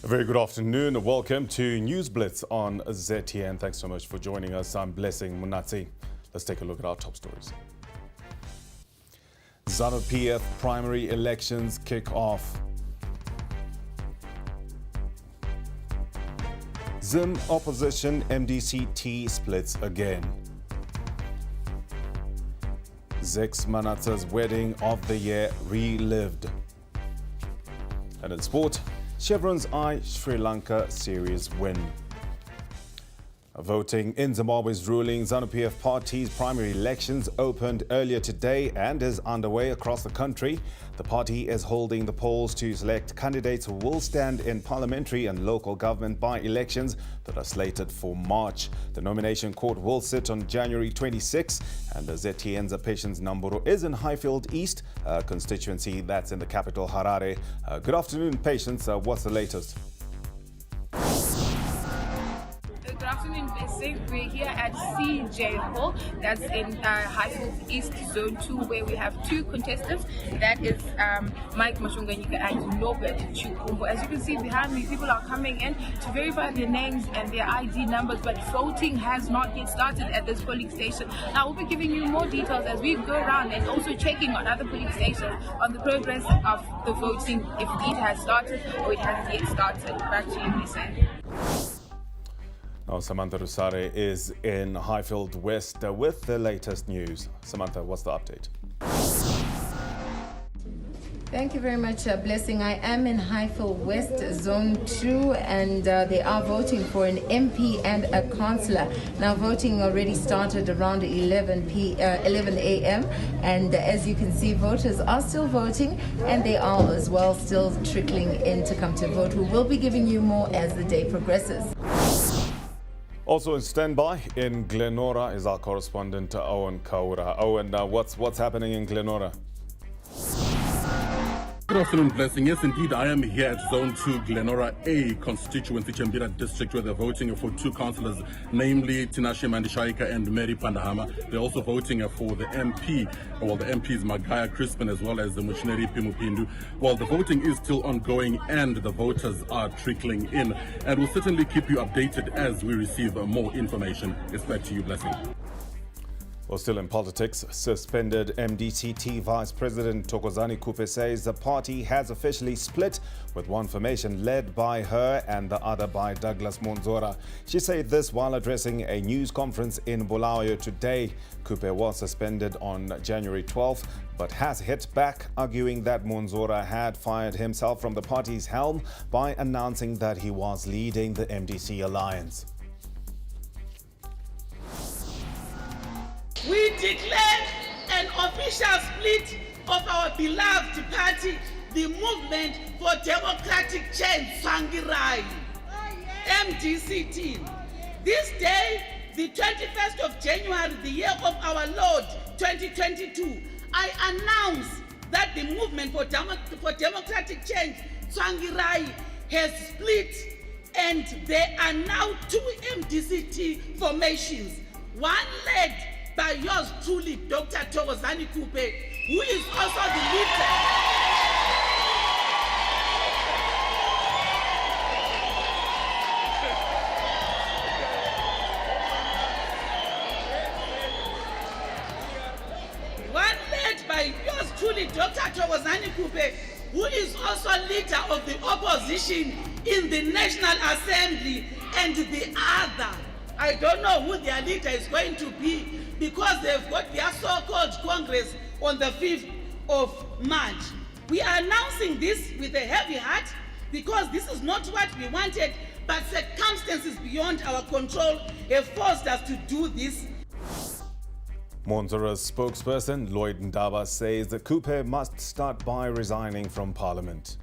A very good afternoon and welcome to News Blitz on ZTN. Thanks so much for joining us. I'm Zex Manatsa. Let's take a look at our top stories. ZANU-PF primary elections kick off. Zim opposition MDC-T splits again. Zex Manatsa's wedding of the year relived. And in sport, Chevron's eye Sri Lanka series win. Voting in Zimbabwe's ruling ZANU-PF party's primary elections opened earlier today and is underway across the country. The party is holding the polls to select candidates who will stand in parliamentary and local government by-elections that are slated for March. The nomination court will sit on January 26, and the ZTN's Patience Namburu is in Highfield East, a constituency that's in the capital Harare. Good afternoon, Patience. What's the latest? Good afternoon, Blessing. We're here at CJ Hall, that's in Highfield East Zone 2, where we have two contestants. That is Mike Mashunganyika and Norbert Chukumbo. As you can see behind me, people are coming in to verify their names and their ID numbers, but voting has not yet started at this polling station. Now, we'll be giving you more details as we go around and also checking on other polling stations on the progress of the voting, if it has started or it hasn't yet started. Back to you, Blessing. Now, Samantha Rusare is in Highfield West with the latest news. Samantha, what's the update? Thank you very much, Blessing. I am in Highfield West, Zone 2, and they are voting for an MP and a councillor. Now, voting already started around 11 a.m. and as you can see, voters are still voting and they are as well still trickling in to come to vote. We will be giving you more as the day progresses. Also in standby in Glenora is our correspondent Owen Kaura. Owen, what's happening in Glenora? Good afternoon, Blessing. Yes, indeed, I am here at Zone 2, Glenora A constituency, Chembira district, where they're voting for two councillors, namely Tinashe Mandishaika and Mary Pandahama. They're also voting for the MP, the MPs Magaya Crispin as well as the Muchineri Pimupindu. Well, the voting is still ongoing and the voters are trickling in. And we'll certainly keep you updated as we receive more information. It's back to you, Blessing. Well, still in politics, suspended MDC-T Vice President Thokozani Kupe says the party has officially split, with one formation led by her and the other by Douglas Monzora. She said this while addressing a news conference in Bulawayo today. Kupe was suspended on January 12th, but has hit back, arguing that Monzora had fired himself from the party's helm by announcing that he was leading the MDC alliance. We declare an official split of our beloved party, the Movement for Democratic Change, Tsangirai, MDC-T. This day, the 21st of January, the year of our Lord, 2022, I announce that the Movement for Democratic Change, Tsangirai, has split, and there are now two MDC-T formations, one led by yours truly, Dr. Thokozani Kupe, who is also the leader. One led by yours truly, Dr. Thokozani Kupe, who is also leader of the opposition in the National Assembly, and the other, I don't know who their leader is going to be, because they've got their so-called Congress on the 5th of March. We are announcing this with a heavy heart because this is not what we wanted, but circumstances beyond our control have forced us to do this. Monzora's spokesperson, Lloyd Ndaba, says that Kupe must start by resigning from Parliament.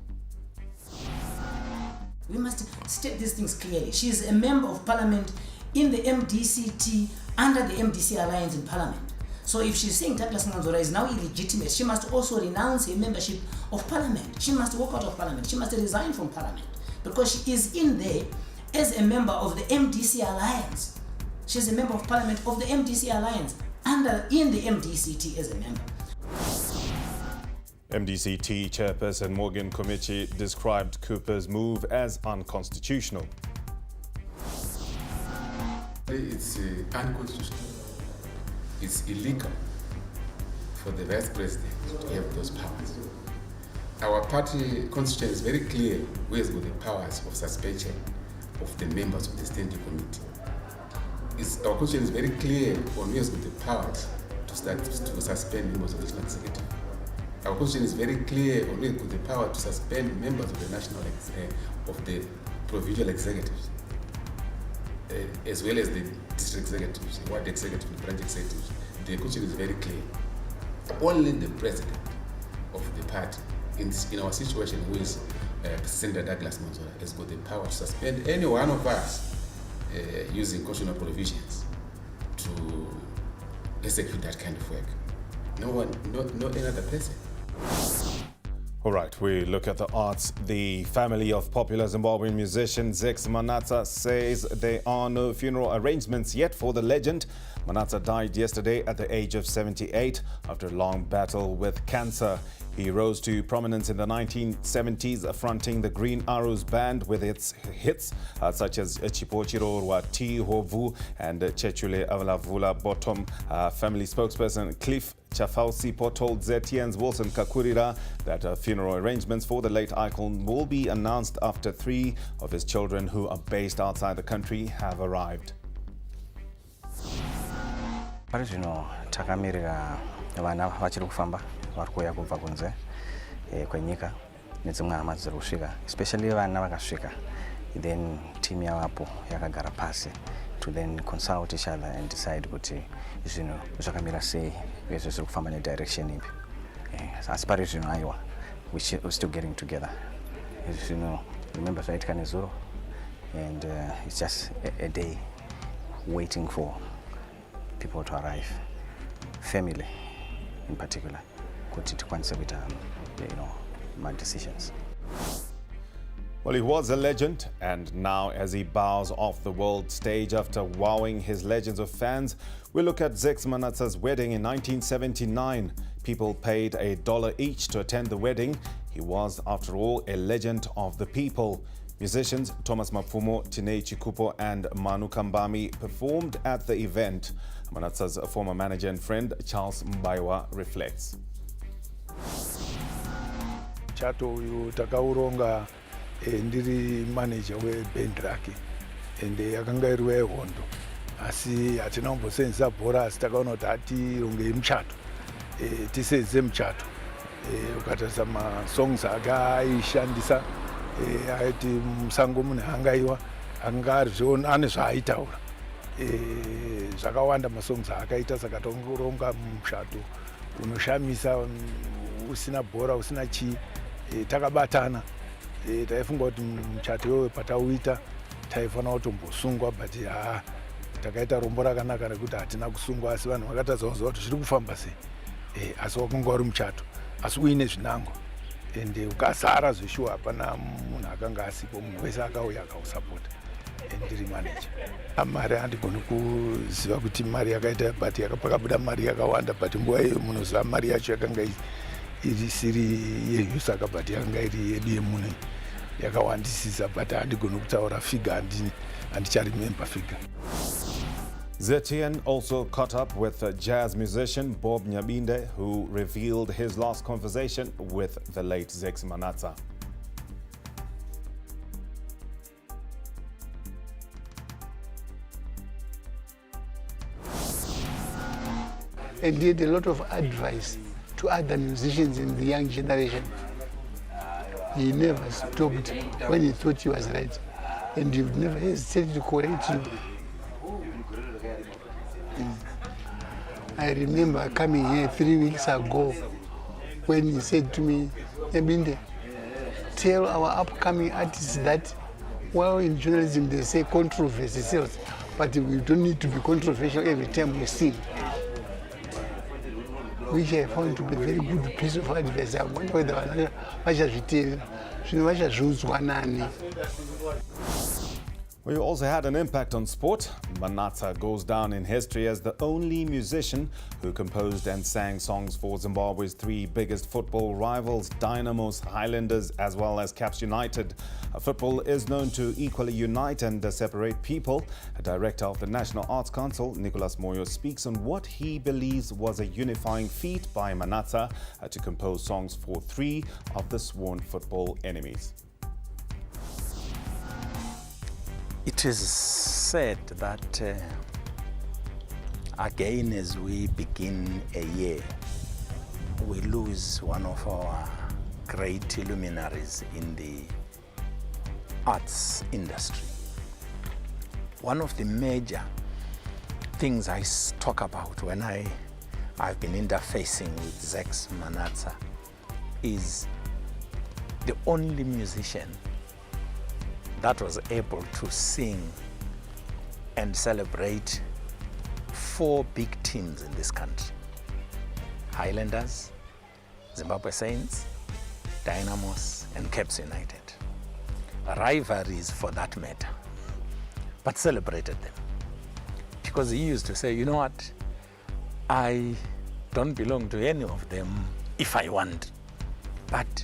We must state these things clearly. She is a member of Parliament in the MDC-T under the MDC alliance in Parliament. So if she's saying Douglas Monzora is now illegitimate, she must also renounce her membership of Parliament. She must walk out of Parliament. She must resign from Parliament because she is in there as a member of the MDC alliance. She's a member of Parliament of the MDC alliance in the MDC-T as a member. MDCT chairperson Morgan Komichi described Cooper's move as unconstitutional. It's unconstitutional. It's illegal for the vice president to have those powers. Our party constitution is very clear who has got the powers of suspension of the members of the standing committee. Our constitution is very clear on who has got the powers to suspend members of the national executive. Our constitution is very clear on who has got the power to suspend members of the provincial executives, as well as the district executives, ward executives, the branch executives. The constitution is very clear. Only the president of the party, in our situation with Senator Douglas Manzora, has got the power to suspend any one of us using constitutional provisions to execute that kind of work. No any other person. All right, we look at the arts. The family of popular Zimbabwean musician Zex Manatsa says there are no funeral arrangements yet for the legend. Manatsa died yesterday at the age of 78 after a long battle with cancer. He rose to prominence in the 1970s, fronting the Green Arrows band with its hits such as Chipochirorwa Ti Hovu and Chechule Avalavula Bottom. Family spokesperson Cliff Chafausipo told ZTN's Wilson Kakurira that funeral arrangements for the late icon will be announced after 3 of his children who are based outside the country have arrived. Pari zvino takamirira vana vachiri kufamba vari kuuya kubva kunze kwenyika nedzimwe hama dziri kusvika, especially vana vakasvika, then team yavapo yakagara pasi to then consult each other and decide kuti zvino zvakamira sei uye zviri kufamba nedirection ipi. Asi pari zvino aiwa we're still getting together. Zvino remember zvaitika nezuro, and it's just a day waiting for people to arrive, family in particular, kuti tikwanise kuita my decisions. Well, he was a legend, and now as he bows off the world stage after wowing his legions of fans, we look at Zex Manatsa's wedding in 1979. People paid $1 each to attend the wedding. He was, after all, a legend of the people. Musicians Thomas Mapfumo, Tinei Chikupo and Manu Kambami performed at the event. Manatsa's former manager and friend Charles Mbaiwa reflects. Chato uyu takauronga ndiri manager weband rake ende yakanga iri wehondo, asi hatina kumbosenzesa bhora, asi takaona kuti atirongei muchato, tisedze muchato. Ukatarisa masongs ake aishandisa, aiti musango mune hangaiwa, anga ane zvaaitaura zvakawanda masongs akaita, saka toronga muchato unoshamisa, usina bhora, usina chii, takabatana. Taifunga kuti muchato iwoyo patauita taifanira kutombosungwa, but takaita rombo rakanaka rekuti hatina kusungwa, asi vanhu vakatadza kuziva kuti zviri kufamba sei. Asi wakanga uri muchato, asi uine zvinango, ende ukazara zveshuwa hapana munhu akanga asipo, munhu wese akauya akausapota, ndiri manager. Mari handigoni kuziva kuti mari yakaita, but pakabuda mari yakawanda, but nguva iyo munoziva mari yacho yakanga isiri yeyu, saka but yakanga iri yedu yemunhu yakawandisisa, but handigoni kutaura figure, handicharemember figure. ZTN also caught up with jazz musician Bob Nyabinde, who revealed his last conversation with the late Zex Manatsa. And did a lot of advice to other musicians in the young generation. He never stopped when he thought he was right, and he never hesitated to correct you. I remember coming here 3 weeks ago when he said to me, Ebinde, tell our upcoming artists that, well, in journalism they say controversy sells, but we don't need to be controversial every time we sing. Which I found to be a very good piece of advice. I wonder whether We also had an impact on sport. Manatsa goes down in history as the only musician who composed and sang songs for Zimbabwe's three biggest football rivals, Dynamos, Highlanders, as well as Caps United. Football is known to equally unite and separate people. A director of the National Arts Council, Nicholas Moyo, speaks on what he believes was a unifying feat by Manatsa to compose songs for three of the sworn football enemies. It is said that again, as we begin a year, we lose one of our great luminaries in the arts industry. One of the major things I talk about when I've been interfacing with Zex Manatsa is the only musician that was able to sing and celebrate four big teams in this country: Highlanders, Zimbabwe Saints, Dynamos, and Caps United. Rivalries for that matter, but celebrated them. Because he used to say, you know what, I don't belong to any of them if I want, but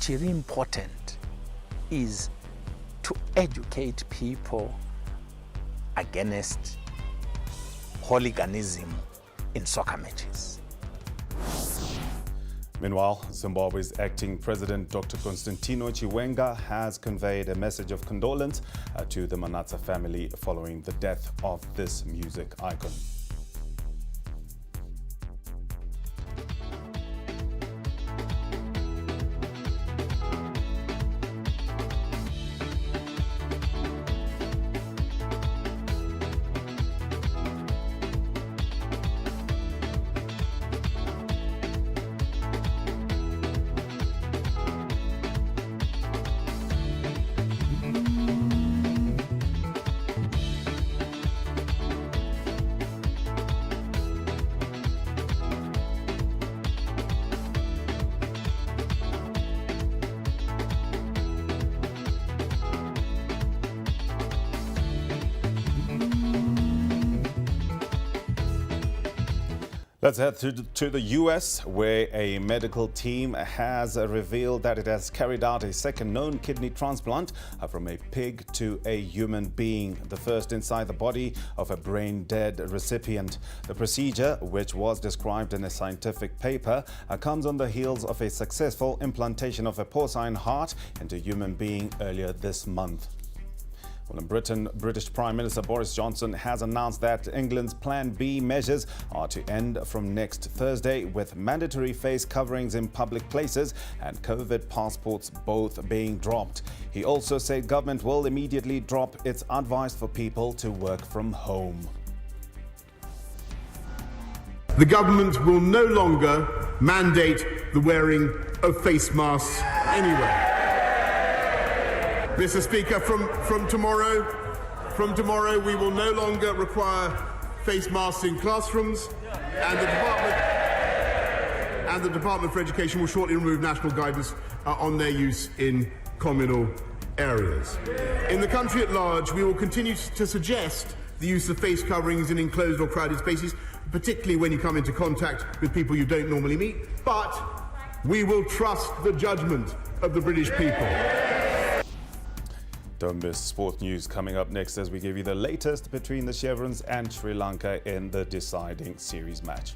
very important is to educate people against hooliganism in soccer matches. Meanwhile, Zimbabwe's acting president, Dr. Constantino Chiwenga, has conveyed a message of condolence to the Manatsa family following the death of this music icon. Let's head to the US, where a medical team has revealed that it has carried out a second known kidney transplant from a pig to a human being, the first inside the body of a brain-dead recipient. The procedure, which was described in a scientific paper, comes on the heels of a successful implantation of a porcine heart into a human being earlier this month. Well, in Britain, British Prime Minister Boris Johnson has announced that England's Plan B measures are to end from next Thursday, with mandatory face coverings in public places and COVID passports both being dropped. He also said government will immediately drop its advice for people to work from home. The government will no longer mandate the wearing of face masks anywhere. Mr. Speaker, from tomorrow we will no longer require face masks in classrooms, and the Department for Education will shortly remove national guidance on their use in communal areas. In the country at large, we will continue to suggest the use of face coverings in enclosed or crowded spaces, particularly when you come into contact with people you don't normally meet, but we will trust the judgment of the British people. Don't miss sport news coming up next as we give you the latest between the Chevrons and Sri Lanka in the deciding series match.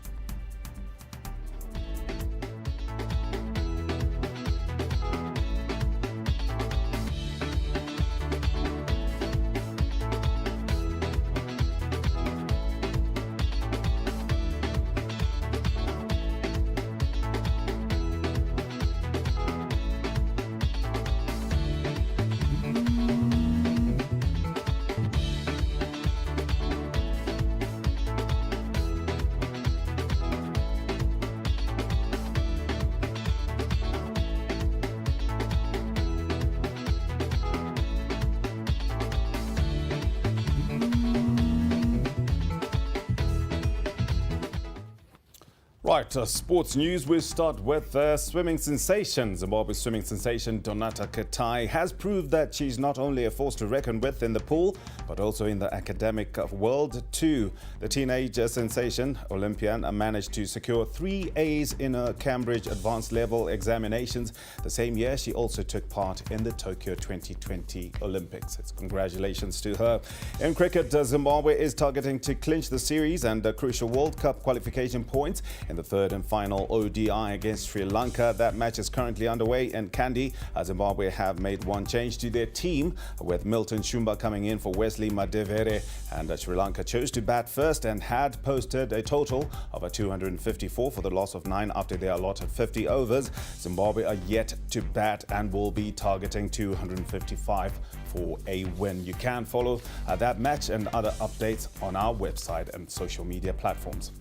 Right, sports news. We start with swimming sensation. Zimbabwe swimming sensation Donata Katai has proved that she's not only a force to reckon with in the pool, but also in the academic world too. The teenage sensation Olympian managed to secure 3 A's in her Cambridge advanced level examinations. The same year, she also took part in the Tokyo 2020 Olympics. It's congratulations to her. In cricket, Zimbabwe is targeting to clinch the series and crucial World Cup qualification points in the third and final ODI against Sri Lanka. That match is currently underway in Kandy. Zimbabwe have made one change to their team, with Milton Shumba coming in for Wesley Madevere, and Sri Lanka chose to bat first and had posted a total of 254 for the loss of 9 after they allotted 50 overs. Zimbabwe are yet to bat and will be targeting 255 for a win. You can follow that match and other updates on our website and social media platforms.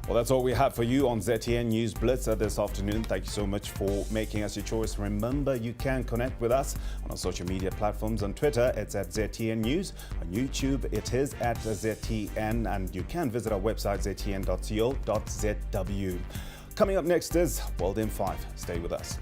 Well, that's all we have for you on ZTN News Blitz this afternoon. Thank you so much for making us your choice. Remember, you can connect with us on our social media platforms. On Twitter, it's at ZTN News. On YouTube, it is at ZTN. And you can visit our website, ztn.co.zw. Coming up next is World in 5. Stay with us.